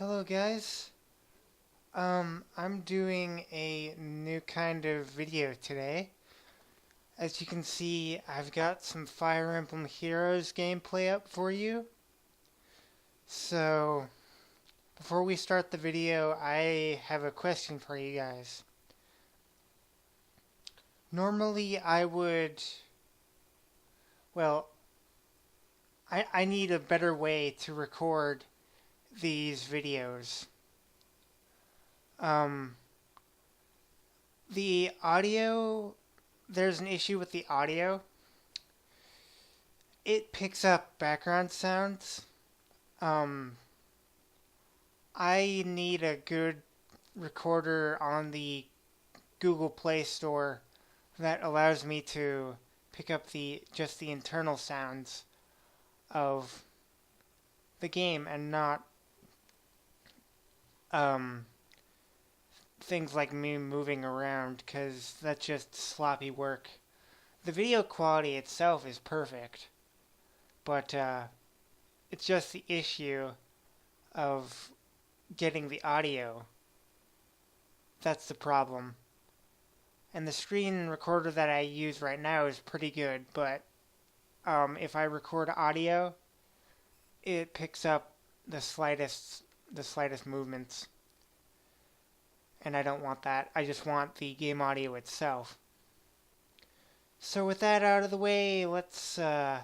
Hello guys. I'm doing a new kind of video today. As you can see, I've got some Fire Emblem Heroes gameplay up for you. So, before we start the video, I have a question for you guys. Normally I would, well, I need a better way to record these videos. Um, the audio, there's an issue with the audio. It picks up background sounds. Um, I need a good recorder on the Google Play Store that allows me to pick up just the internal sounds of the game and not um, things like me moving around, because that's just sloppy work. The video quality itself is perfect, but it's just the issue of getting the audio. That's the problem. And the screen recorder that I use right now is pretty good, but if I record audio, it picks up the slightest movements. And I don't want that. I just want the game audio itself. So with that out of the way, let's play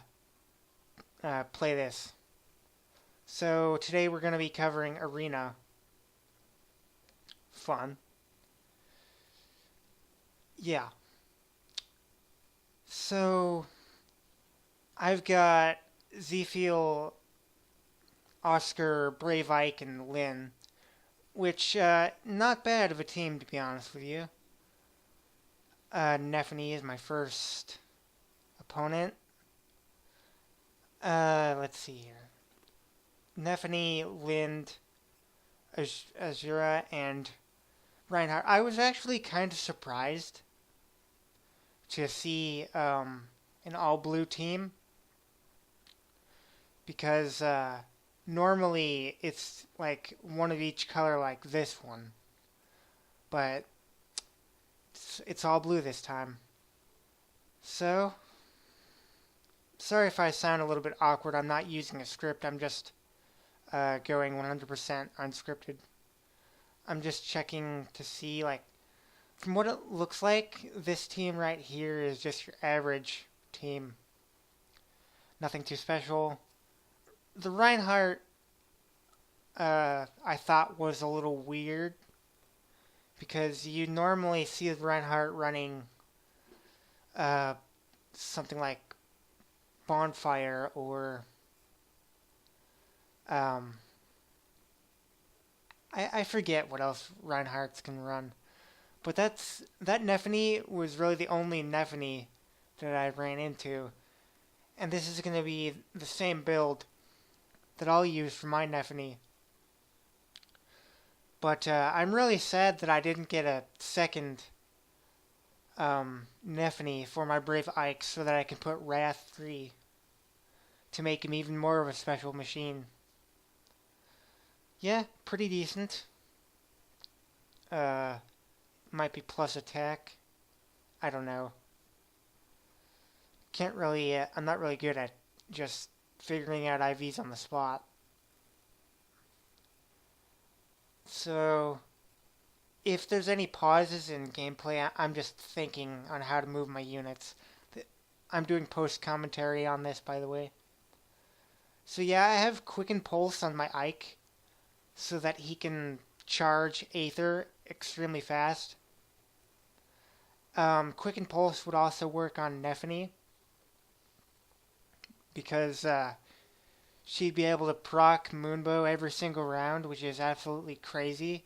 this. So today we're going to be covering Arena. Fun. Yeah. So I've got Zephyl, Oscar, Brave Ike, and Lynn, which not bad of a team, to be honest with you. Nefany is my first opponent. Let's see here. Nefany, Lind, Azura, and Reinhardt. I was actually kind of surprised to see an all-blue team, because normally it's like one of each color like this one, but it's all blue this time. So, sorry if I sound a little bit awkward. I'm not using a script. I'm just going 100% unscripted. I'm just checking to see, like, from what it looks like, this team right here is just your average team. Nothing too special. The Reinhardt, I thought was a little weird, because you normally see the Reinhardt running something like Bonfire or I forget what else Reinhardts can run, but that Nefany was really the only Nefany that I ran into, and this is going to be the same build that I'll use for my Nefany. But I'm really sad that I didn't get a second Nefany for my Brave Ike, so that I can put Wrath 3 to make him even more of a special machine. Yeah, pretty decent. Might be plus attack. I don't know. Can't really, I'm not really good at just figuring out IVs on the spot. So, if there's any pauses in gameplay, I'm just thinking on how to move my units. I'm doing post-commentary on this, by the way. So yeah, I have Quicken Pulse on my Ike, so that he can charge Aether extremely fast. Quicken Pulse would also work on Nefany, because she'd be able to proc Moonbow every single round, which is absolutely crazy.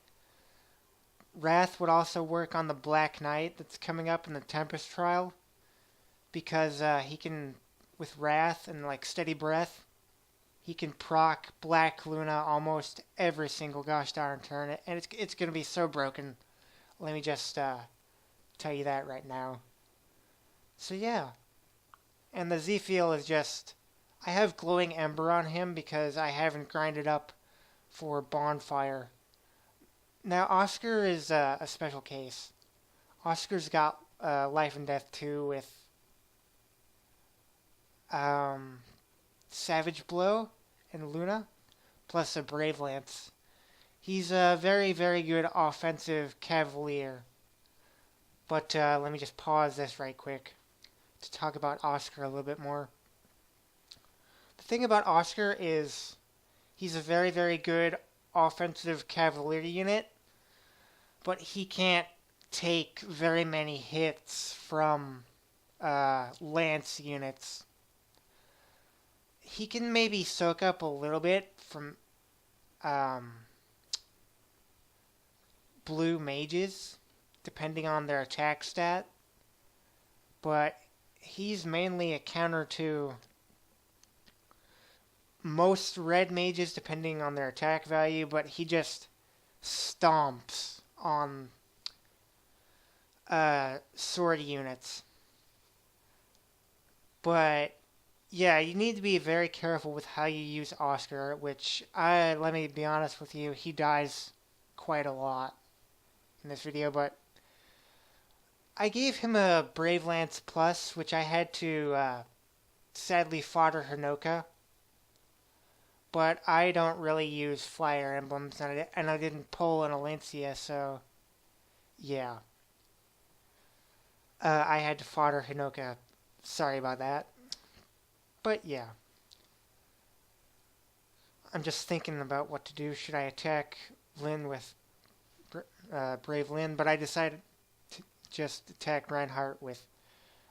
Wrath would also work on the Black Knight that's coming up in the Tempest trial, because he can, with Wrath and like Steady Breath, he can proc Black Luna almost every single gosh darn turn, and it's going to be so broken. Let me just tell you that right now. So yeah, and the Zephyl is just, I have Glowing Ember on him because I haven't grinded up for Bonfire. Now, Oscar is a special case. Oscar's got Life and Death 2 with Savage Blow and Luna, plus a Brave Lance. He's a very, very good offensive Cavalier. But let me just pause this right quick to talk about Oscar a little bit more. The thing about Oscar is he's a very, very good offensive Cavalier unit, but he can't take very many hits from Lance units. He can maybe soak up a little bit from blue mages, depending on their attack stat, but he's mainly a counter to most red mages depending on their attack value, but he just stomps on sword units. But yeah, you need to be very careful with how you use Oscar, which let me be honest with you, he dies quite a lot in this video, but I gave him a Brave Lance Plus, which I had to sadly fodder Hinoka. But I don't really use Fire Emblems, and I didn't pull an Alencia, so yeah. I had to fodder Hinoka. Sorry about that. But yeah. I'm just thinking about what to do. Should I attack Lyn with Brave Lyn? But I decided to just attack Reinhardt with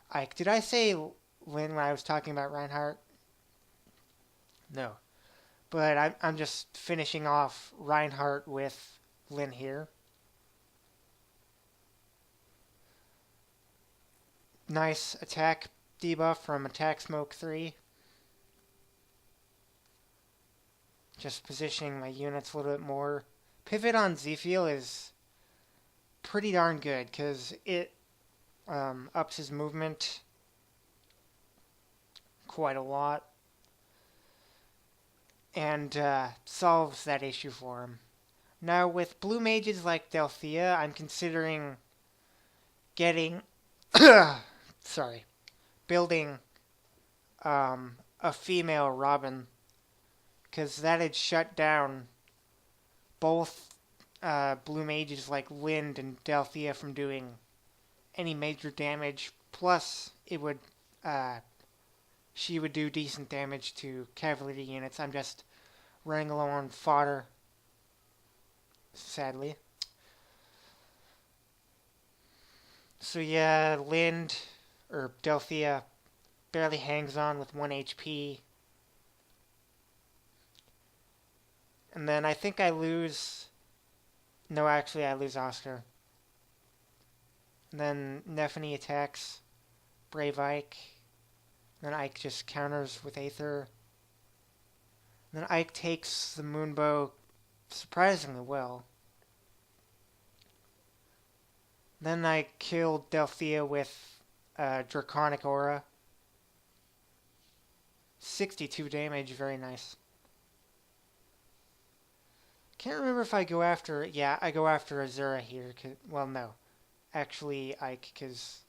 Ike. Did I say Lyn when I was talking about Reinhardt? No. But I'm just finishing off Reinhardt with Lyn here. Nice attack debuff from Attack Smoke 3. Just positioning my units a little bit more. Pivot on Zephiel is pretty darn good because it ups his movement quite a lot. And solves that issue for him. Now, with blue mages like Delthea, I'm considering getting... building a female Robin, because that had shut down both blue mages like Lind and Delthea from doing any major damage, plus it would... she would do decent damage to cavalry units. I'm just running low on fodder, sadly. So yeah, Lind, or Delthea, barely hangs on with 1 HP. And then I think I lose... No, actually I lose Oscar. And then Nephany attacks Brave Ike. Then Ike just counters with Aether. Then Ike takes the Moonbow surprisingly well. Then I killed Delthea with Draconic Aura. 62 damage, very nice. Can't remember if I go after... Yeah, I go after Azura here. Well, no. Actually, Ike, because...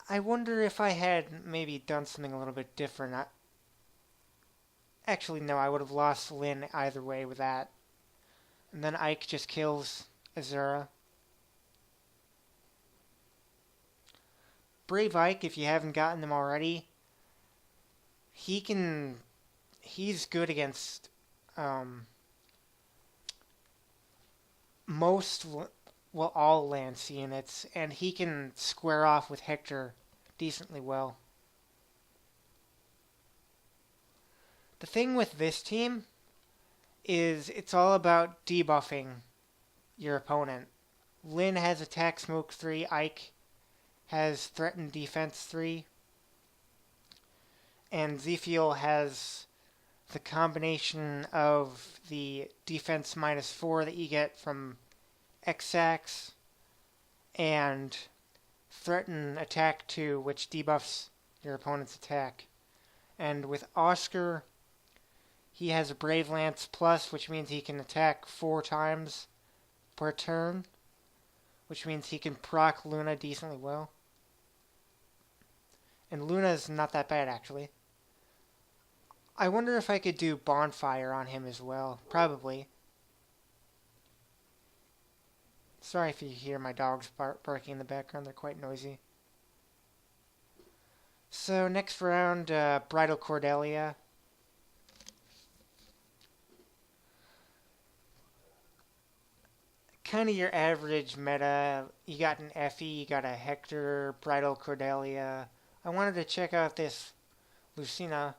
I wonder if I had maybe done something a little bit different. Actually, no, I would have lost Lyn either way with that. And then Ike just kills Azura. Brave Ike, if you haven't gotten him already, he's good against all Lance units, and he can square off with Hector decently well. The thing with this team is it's all about debuffing your opponent. Lyn has Attack Smoke 3, Ike has Threaten Defense 3, and Zephiel has the combination of the Defense -4 that you get from X-Sax and Threaten Attack 2, which debuffs your opponent's attack. And with Oscar, he has a Brave Lance Plus, which means he can attack 4 times per turn, which means he can proc Luna decently well. And Luna's not that bad, actually. I wonder if I could do Bonfire on him as well. Probably. Sorry if you hear my dogs barking in the background. They're quite noisy. So next round, Bridal Cordelia. Kind of your average meta. You got an Effie, you got a Hector, Bridal Cordelia. I wanted to check out this Lucina,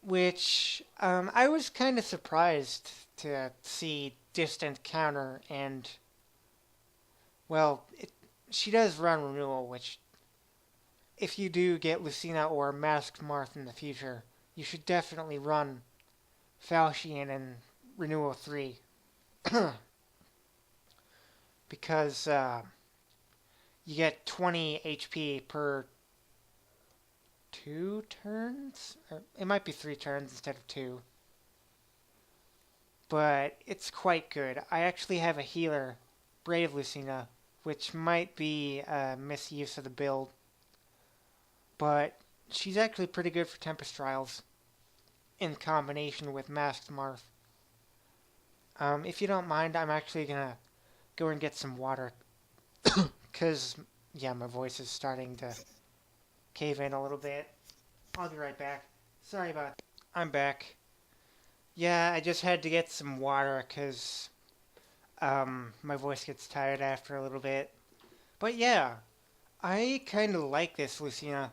which I was kind of surprised to see distant counter, and well, she does run renewal, which if you do get Lucina or Masked Marth in the future, you should definitely run Falchion in renewal 3. Because you get 20 HP per 2 turns? Or it might be 3 turns instead of 2. But it's quite good. I actually have a healer, Brave Lucina, which might be a misuse of the build. But she's actually pretty good for Tempest Trials in combination with Masked Marth. If you don't mind, I'm actually going to go and get some water. Because, yeah, my voice is starting to cave in a little bit. I'll be right back. Sorry about that. I'm back. Yeah, I just had to get some water because my voice gets tired after a little bit. But yeah, I kind of like this Lucina.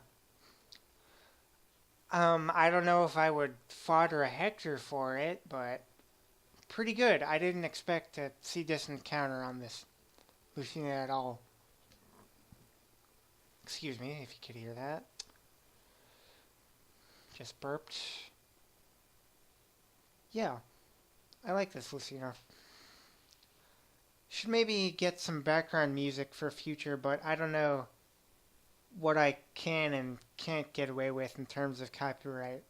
I don't know if I would fodder a Hector for it, but pretty good. I didn't expect to see this encounter on this Lucina at all. Excuse me if you could hear that. Just burped. Yeah, I like this Lucina. Should maybe get some background music for future, but I don't know what I can and can't get away with in terms of copyright.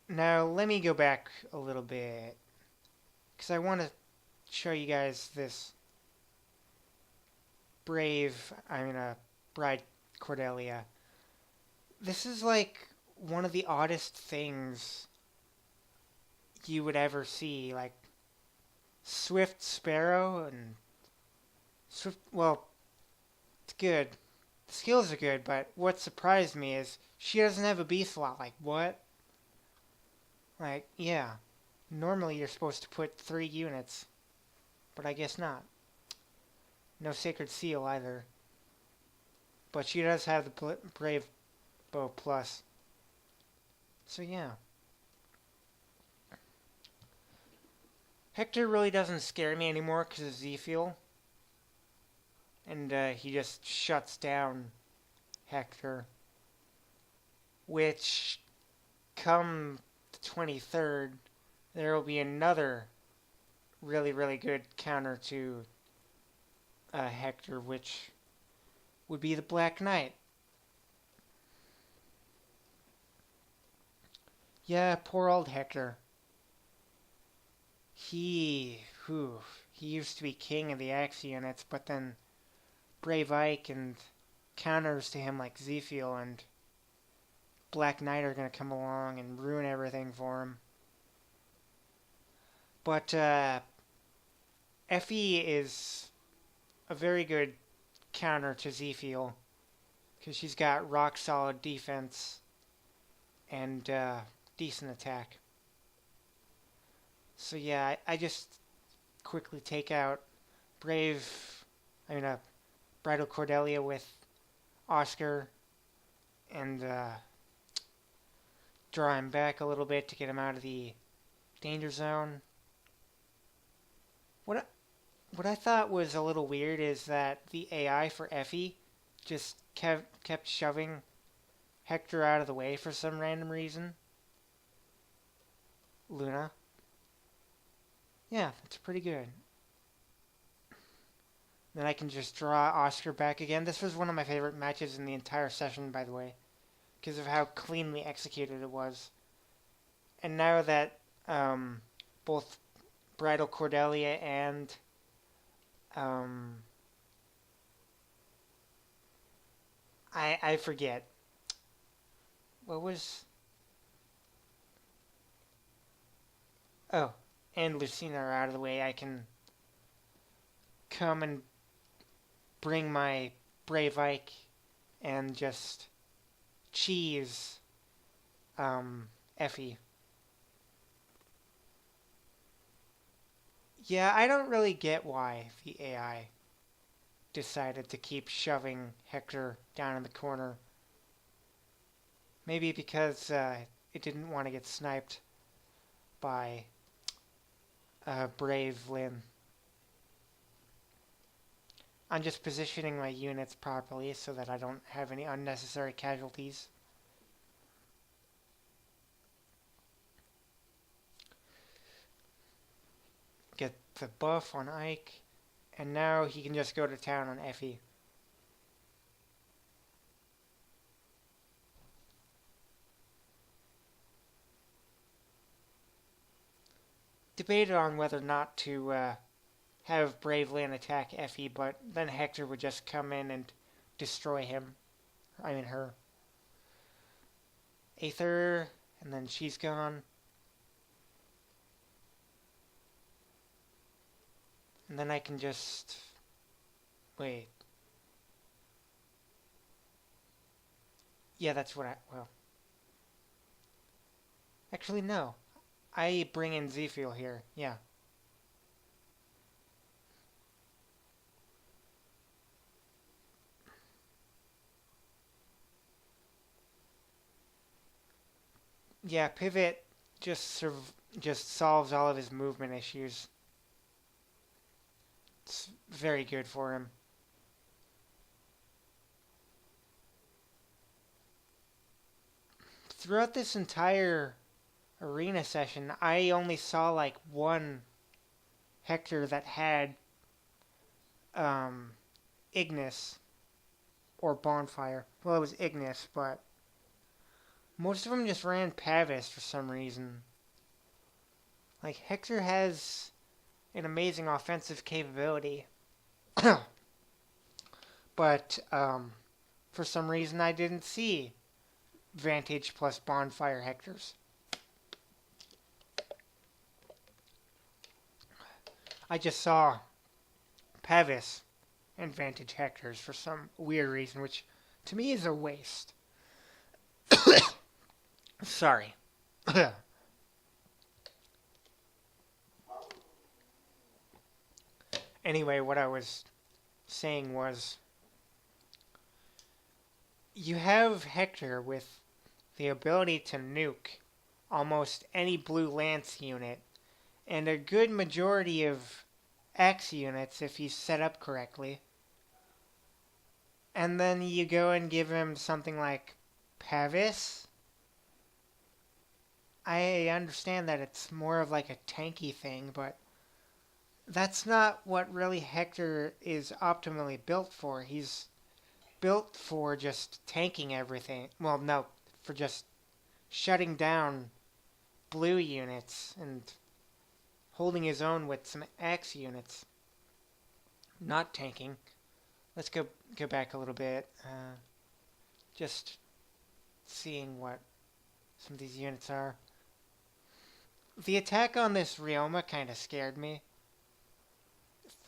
Now, let me go back a little bit, because I want to show you guys this Bride Cordelia. This is like one of the oddest things you would ever see, like Swift Sparrow and Swift, well, it's good. The skills are good, but what surprised me is she doesn't have a B slot. Like, what? Like, yeah. Normally you're supposed to put 3 units, but I guess not. No Sacred Seal either. But she does have the Brave Bow Plus. So yeah. Hector really doesn't scare me anymore because of Z-Fuel. And he just shuts down Hector. Which, come the 23rd, there will be another really, really good counter to Hector, which would be the Black Knight. Yeah, poor old Hector. He used to be king of the Axe units, but then Brave Ike and counters to him like Z-Fuel and Black Knight are going to come along and ruin everything for him. But Effie is a very good counter to Z-Fuel because she's got rock solid defense and decent attack. So yeah, I just quickly take out Bridal Cordelia with Oscar and draw him back a little bit to get him out of the danger zone. What I thought was a little weird is that the AI for Effie just kept shoving Hector out of the way for some random reason. Luna. Yeah, that's pretty good. Then I can just draw Oscar back again. This was one of my favorite matches in the entire session, by the way, because of how cleanly executed it was. And now that both Bridal Cordelia and um, I forget what was oh and Lucina are out of the way, I can come and bring my Brave Ike and just cheese Effie. Yeah, I don't really get why the AI decided to keep shoving Hector down in the corner. Maybe because it didn't want to get sniped by Brave Lynn. I'm just positioning my units properly so that I don't have any unnecessary casualties. Get the buff on Ike, and now he can just go to town on Effie. Debated on whether or not to have Brave Lynn attack Effie, but then Hector would just come in and destroy him. I mean her. Aether, and then she's gone. And then I can just... Wait. Yeah, that's what I... Well. Actually, no. I bring in Zephyl here. Yeah. Yeah, Pivot just solves all of his movement issues. It's very good for him. Throughout this entire arena session, I only saw like one Hector that had Ignis or Bonfire. Well, it was Ignis, but most of them just ran Pavis for some reason. Like, Hector has an amazing offensive capability. But for some reason I didn't see Vantage plus Bonfire Hectors. I just saw Pavis and Vantage Hectors for some weird reason, which to me is a waste. Sorry. Anyway, what I was saying was, you have Hector with the ability to nuke almost any blue lance unit, and a good majority of Axe units if he's set up correctly. And then you go and give him something like Pavis. I understand that it's more of like a tanky thing, but that's not what really Hector is optimally built for. He's built for just tanking everything. Well, no, for just shutting down blue units and holding his own with some Axe units. Not tanking. Let's go back a little bit. Just seeing what some of these units are. The attack on this Ryoma kind of scared me.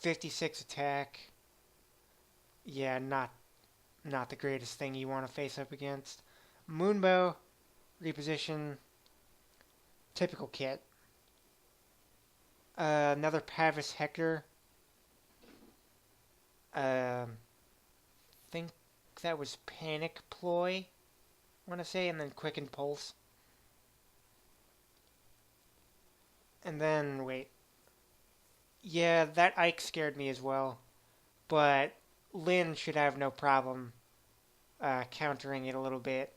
56 attack. Yeah, not the greatest thing you want to face up against. Moonbow, reposition, typical kit. Another Pavis Hector. Think that was Panic Ploy, I want to say, and then Quicken Pulse. And then, wait. Yeah, that Ike scared me as well. But Lynn should have no problem countering it a little bit.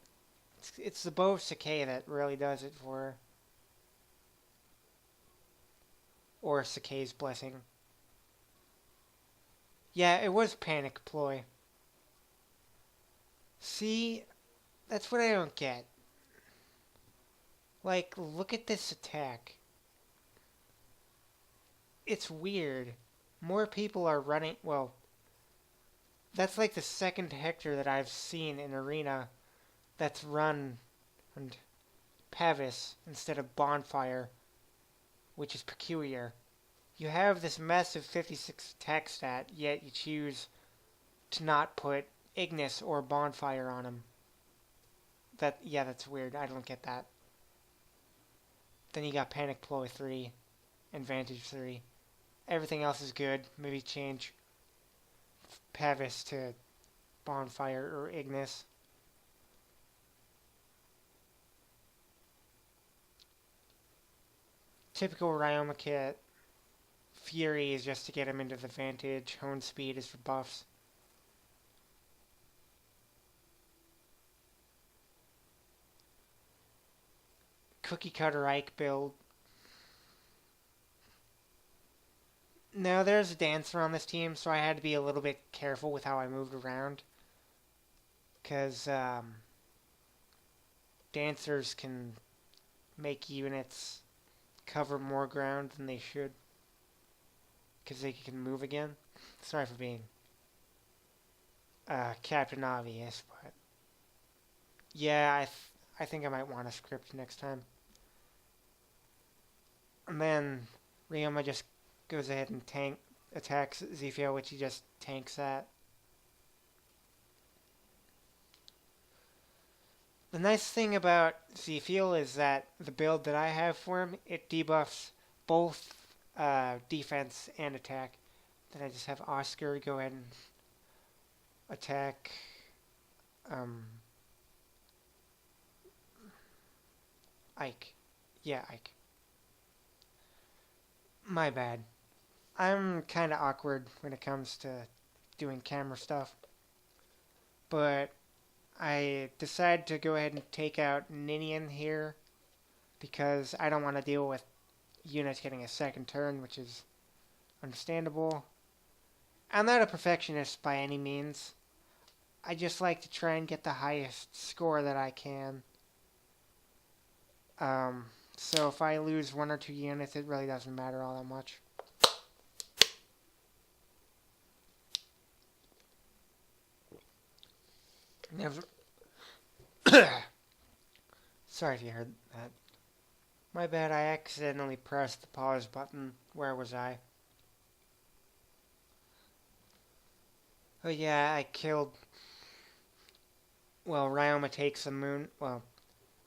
It's the bow of Sakai that really does it for her. Or Sakai's Blessing. Yeah, it was Panic Ploy. See, that's what I don't get. Like, look at this attack. It's weird. More people are running. Well, that's like the second Hector that I've seen in Arena that's run and Pavis instead of Bonfire, which is peculiar. You have this massive 56 attack stat, yet you choose to not put Ignis or Bonfire on him. Yeah, that's weird. I don't get that. Then you got Panic Ploy 3 and Vantage 3. Everything else is good. Maybe change Pavis to Bonfire or Ignis. Typical Ryoma kit. Fury is just to get him into the Vantage. Hone Speed is for buffs. Cookie Cutter Ike build. Now, there's a dancer on this team, so I had to be a little bit careful with how I moved around. Because dancers can make units cover more ground than they should. Because they can move again. Sorry for being Captain Obvious, but yeah, I think I might want a script next time. And then Ryoma just goes ahead and attacks Zephyr, which he just tanks at. The nice thing about Zephyr is that the build that I have for him, it debuffs both defense and attack. Then I just have Oscar go ahead and attack Ike. Yeah, Ike. My bad. I'm kind of awkward when it comes to doing camera stuff. But I decided to go ahead and take out Ninian here because I don't want to deal with units getting a second turn, which is understandable. I'm not a perfectionist by any means. I just like to try and get the highest score that I can. So if I lose 1 or 2 units, it really doesn't matter all that much. Never. Sorry if you heard that. My bad, I accidentally pressed the pause button. Where was I? Oh yeah, I killed... Well, Ryoma takes the moon... Well,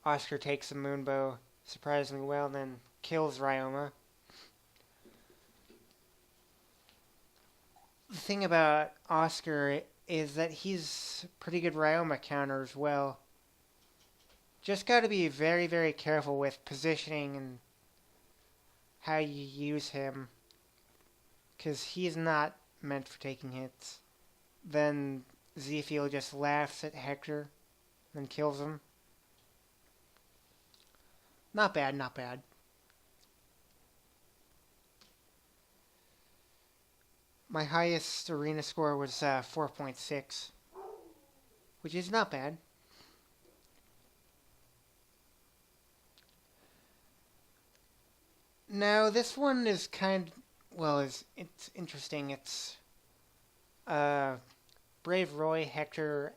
Oscar takes the moonbow surprisingly well, and then kills Ryoma. The thing about Oscar is that he's a pretty good Ryoma counter as well. Just got to be very, very careful with positioning and how you use him, because he's not meant for taking hits. Then Zephyr just laughs at Hector and kills him. Not bad, not bad. My highest arena score was 4.6, which is not bad. Now, this one is it's interesting. It's Brave Roy, Hector,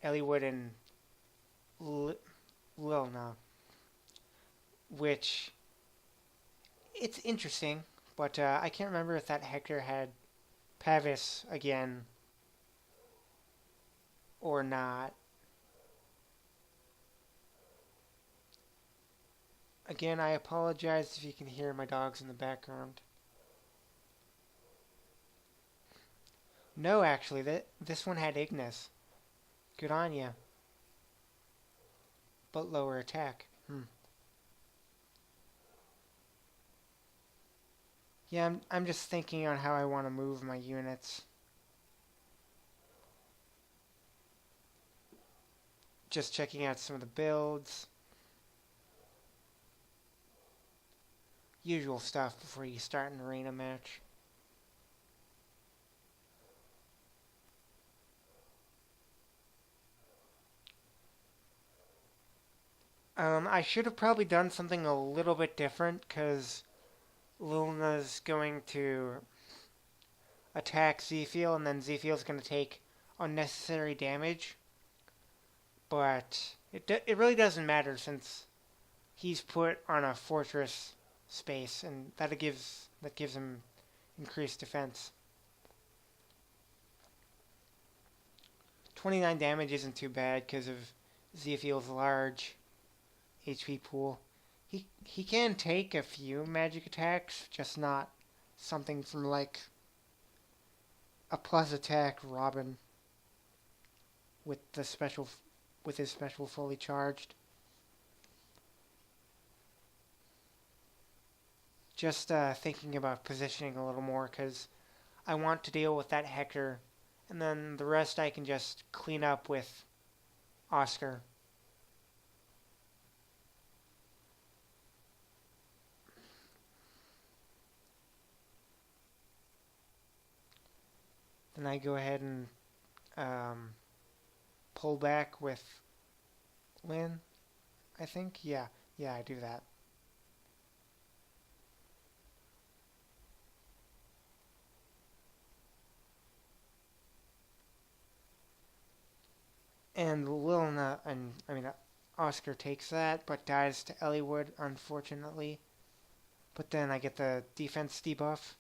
Elliewood, and Lilna, which it's interesting, but I can't remember if that Hector had Pavis again or not. Again, I apologize if you can hear my dogs in the background. No, actually, this one had Ignis. Good on ya. But lower attack. Yeah, I'm just thinking on how I want to move my units. Just checking out some of the builds. Usual stuff before you start an arena match. I should have probably done something a little bit different because Luna's going to attack Zephyl, and then Zephyl's going to take unnecessary damage. But it really doesn't matter since he's put on a fortress space, and that gives him increased defense. 29 damage isn't too bad because of Zephyl's large HP pool. He can take a few magic attacks, just not something from like a plus attack Robin with the special with his special fully charged. Just thinking about positioning a little more because I want to deal with that Hector, and then the rest I can just clean up with Oscar. Then I go ahead and um, pull back with Lynn, I think. Yeah, I do that. And Lilna, and I mean, Oscar takes that, but dies to Elliewood, unfortunately. But then I get the defense debuff.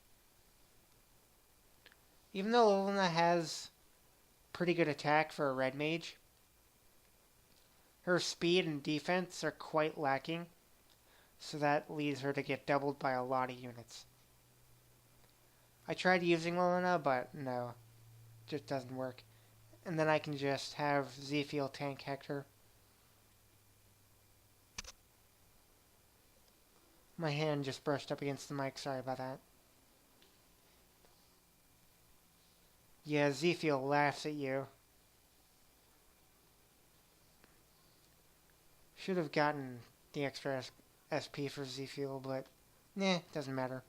Even though Lilna has pretty good attack for a red mage, her speed and defense are quite lacking, so that leads her to get doubled by a lot of units. I tried using Lilna, but no, just doesn't work. And then I can just have Zephyl tank Hector. My hand just brushed up against the mic, sorry about that. Yeah, Zephyl laughs at you. Should have gotten the extra SP for Zephyl, but nah, doesn't matter.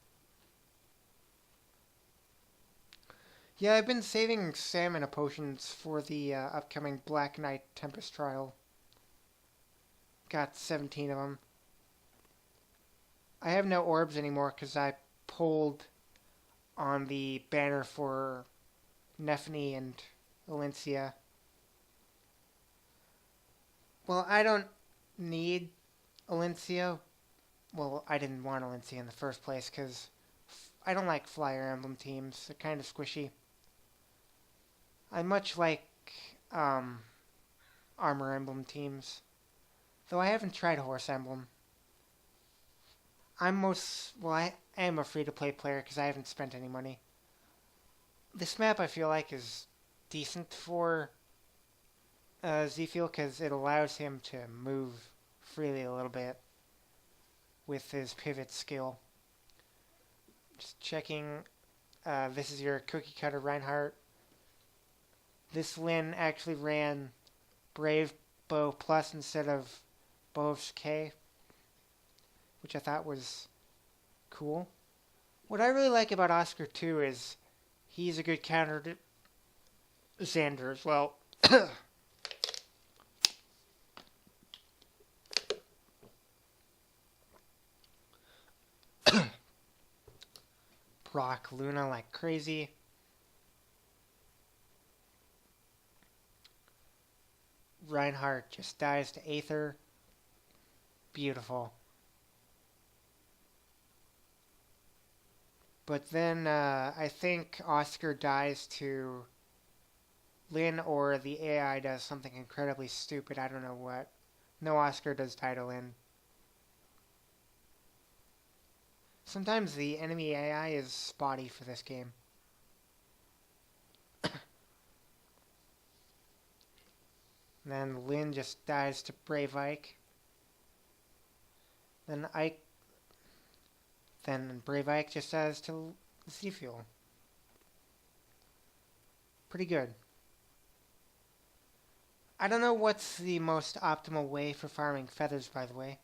Yeah, I've been saving stamina potions for the upcoming Black Knight Tempest trial. Got 17 of them. I have no orbs anymore because I pulled on the banner for Nephany and Valencia. Well, I don't need Valencia. Well, I didn't want Valencia in the first place because I don't like Fire Emblem teams. They're kind of squishy. I much like Armor Emblem teams, though I haven't tried Horse Emblem. I am a free-to-play player because I haven't spent any money. This map I feel like is decent for Zephyl because it allows him to move freely a little bit with his pivot skill. Just checking. This is your cookie cutter Reinhardt. This Lyn actually ran Brave Bow Plus instead of Bow's K, which I thought was cool. What I really like about Oscar too is he's a good counter to Xander as well. Proc Luna like crazy. Reinhardt just dies to Aether. Beautiful. But then I think Oscar dies to Lyn, or the AI does something incredibly stupid. I don't know what. No, Oscar does die to Lyn. Sometimes the enemy AI is spotty for this game. And then Lyn just dies to Brave Ike. Then Brave Ike just dies to Zephyl. Pretty good. I don't know what's the most optimal way for farming feathers, by the way.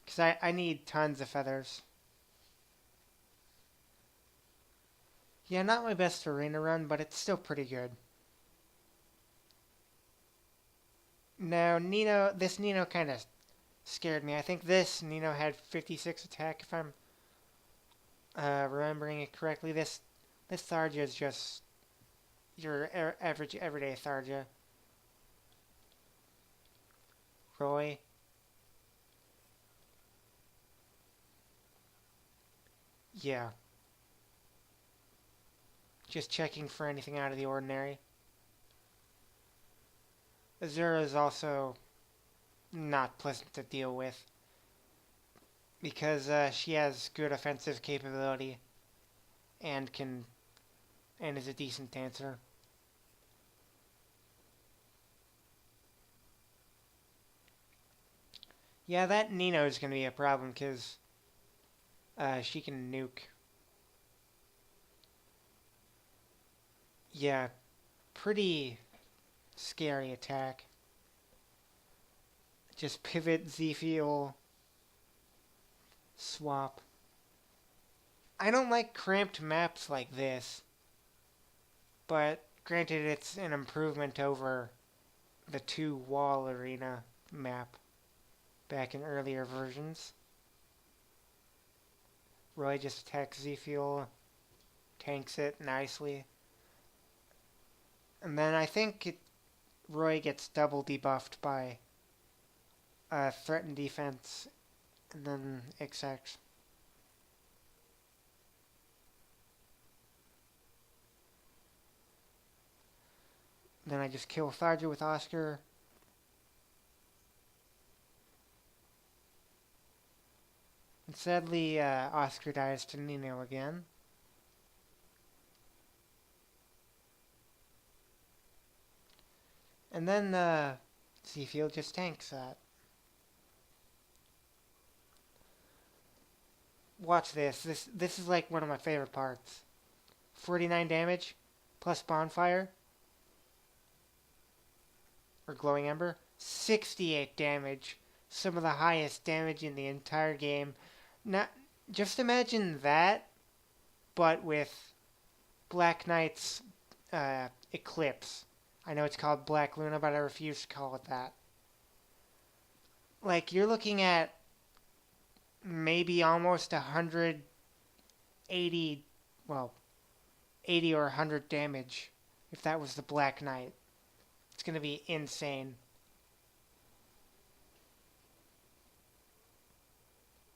Because I need tons of feathers. Yeah, not my best arena run, but it's still pretty good. Now, this Nino kind of scared me. I think this Nino had 56 attack, if I'm remembering it correctly. This Tharja is just your average everyday Tharja. Roy. Yeah. Just checking for anything out of the ordinary. Azura is also not pleasant to deal with because she has good offensive capability and is a decent dancer. Yeah, that Nino is going to be a problem because she can nuke. Yeah, pretty scary attack. Just pivot, Z-Fuel, swap. I don't like cramped maps like this, but granted it's an improvement over the 2-wall arena map back in earlier versions. Roy just attacks Z-Fuel, tanks it nicely. And then I think Roy gets double debuffed by threatened defense, and then XX. Then I just kill Tharja with Oscar. And sadly, Oscar dies to Nino again. And then Seafield just tanks that. Watch this. This is like one of my favorite parts. 49 damage plus bonfire or glowing ember. 68 damage. Some of the highest damage in the entire game. Not just imagine that, but with Black Knight's Eclipse. I know it's called Black Luna, but I refuse to call it that. Like, you're looking at maybe almost 180, well, 80 or 100 damage if that was the Black Knight. It's going to be insane.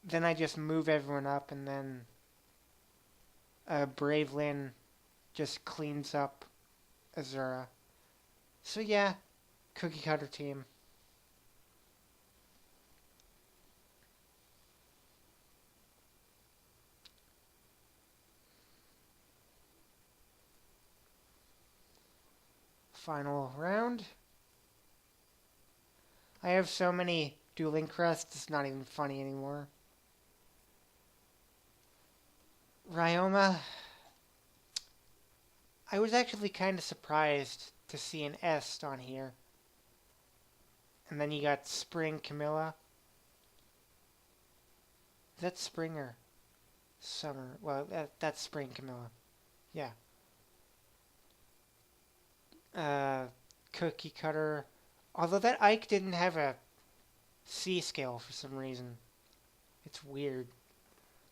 Then I just move everyone up, and then Brave Lynn just cleans up Azura. So yeah, cookie cutter team. Final round. I have so many dueling crests, it's not even funny anymore. Ryoma, I was actually kind of surprised to see an Est on here. And then you got Spring Camilla. Is that Spring or Summer? Well, that's Spring Camilla. Yeah. Cookie Cutter. Although that Ike didn't have a C skill for some reason. It's weird.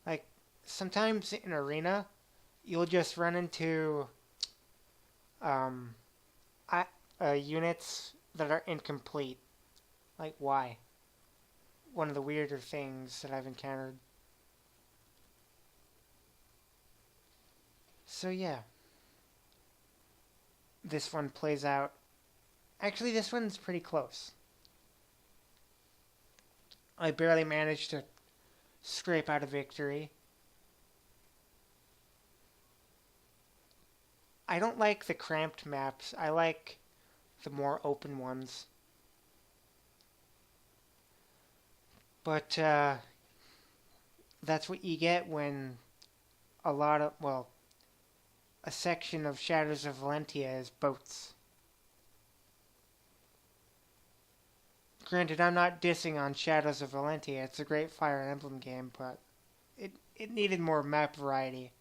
Like, sometimes in Arena, you'll just run into units that are incomplete. Like, why? One of the weirder things that I've encountered. So yeah. This one plays out. Actually, this one's pretty close. I barely managed to scrape out a victory. I don't like the cramped maps. I like the more open ones. But that's what you get when a section of Shadows of Valentia is boats. Granted, I'm not dissing on Shadows of Valentia. It's a great Fire Emblem game, but it needed more map variety.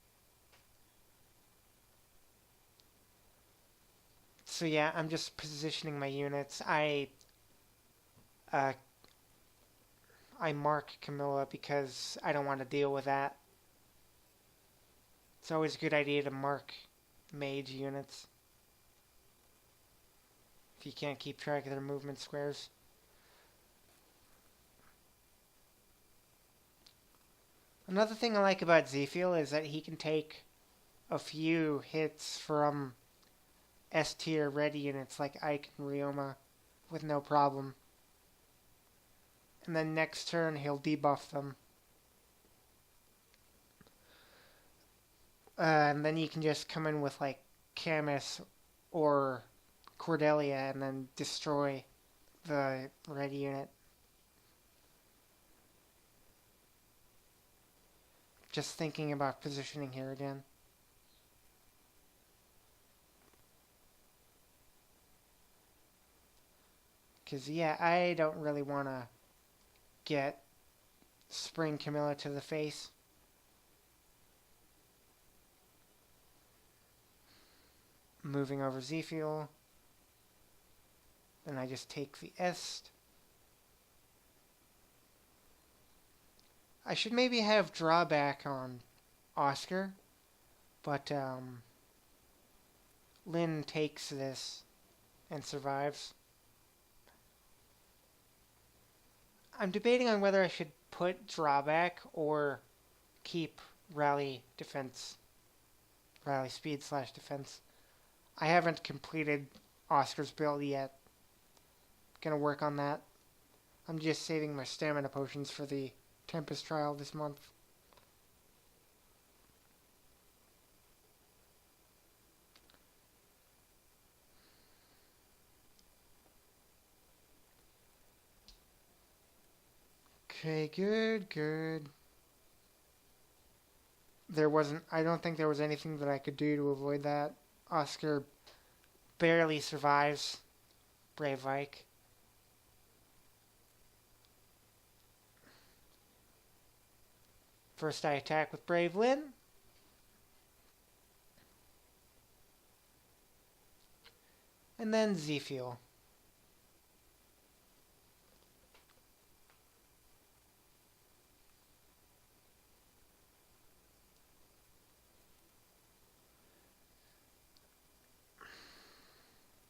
So yeah, I'm just positioning my units. I mark Camilla because I don't want to deal with that. It's always a good idea to mark mage units if you can't keep track of their movement squares. Another thing I like about Zephyl is that he can take a few hits from S tier red units like Ike and Ryoma with no problem. And then next turn he'll debuff them. And then you can just come in with like Camus or Cordelia and then destroy the red unit. Just thinking about positioning here again. Because, yeah, I don't really want to get Spring Camilla to the face. Moving over Zephyl. Then I just take the Est. I should maybe have drawback on Oscar, but Lynn takes this and survives. I'm debating on whether I should put drawback or keep rally defense, rally speed / defense. I haven't completed Oscar's build yet. Gonna work on that. I'm just saving my stamina potions for the Tempest trial this month. Okay, good. I don't think there was anything that I could do to avoid that. Oscar barely survives Brave Ike. First I attack with Brave Lynn. And then Zephyl.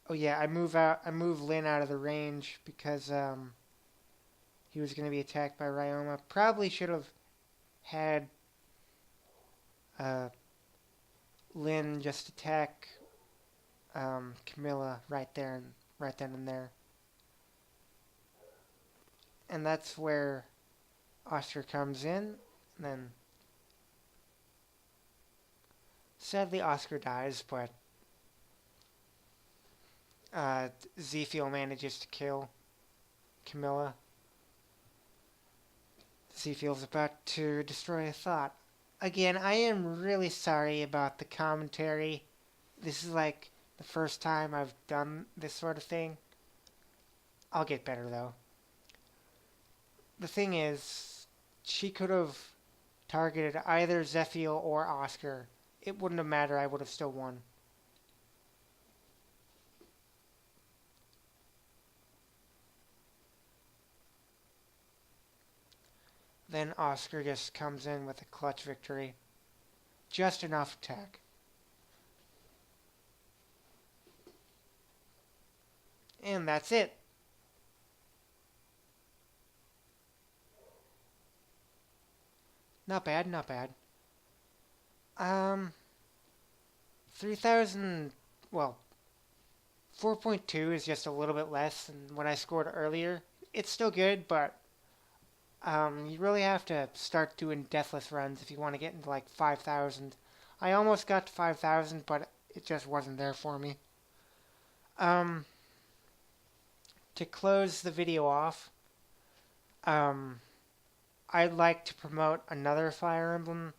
Oh yeah, I move Lynn out of the range because he was going to be attacked by Ryoma. Probably should have had Lynn just attack Camilla right then and there. And that's where Oscar comes in. And then sadly Oscar dies, but Zephyl manages to kill Camilla. Zephyl's about to destroy a thought. Again, I am really sorry about the commentary. This is like the first time I've done this sort of thing. I'll get better though. The thing is, she could have targeted either Zephyl or Oscar. It wouldn't have mattered, I would have still won. Then Oscar just comes in with a clutch victory. Just enough attack. And that's it. Not bad, not bad. 3,000, well, 4.2 is just a little bit less than what I scored earlier. It's still good, but you really have to start doing deathless runs if you want to get into like 5,000. I almost got to 5,000, but it just wasn't there for me. To close the video off, I'd like to promote another Fire Emblem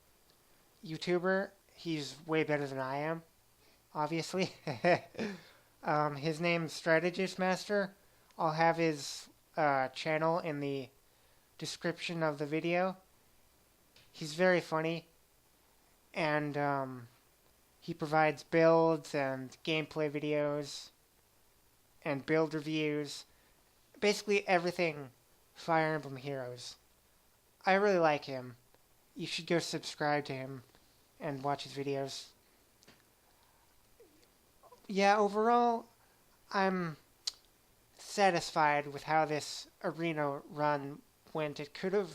YouTuber. He's way better than I am, obviously. His name's Strategist Master. I'll have his channel in the description of the video. He's very funny, and he provides builds and gameplay videos and build reviews. Basically everything Fire Emblem Heroes. I really like him. You should go subscribe to him and watch his videos. Yeah, overall, I'm satisfied with how this arena run went. It could have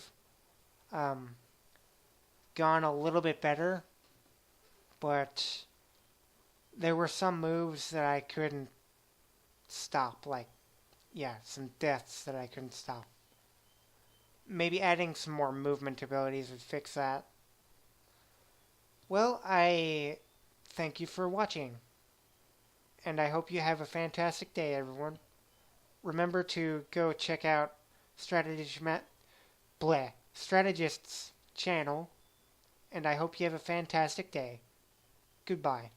um, gone a little bit better, but there were some moves that I couldn't stop, like, yeah, some deaths that I couldn't stop. Maybe adding some more movement abilities would fix that. Well, I thank you for watching, and I hope you have a fantastic day, everyone. Remember to go check out Strategist's channel, and I hope you have a fantastic day. Goodbye.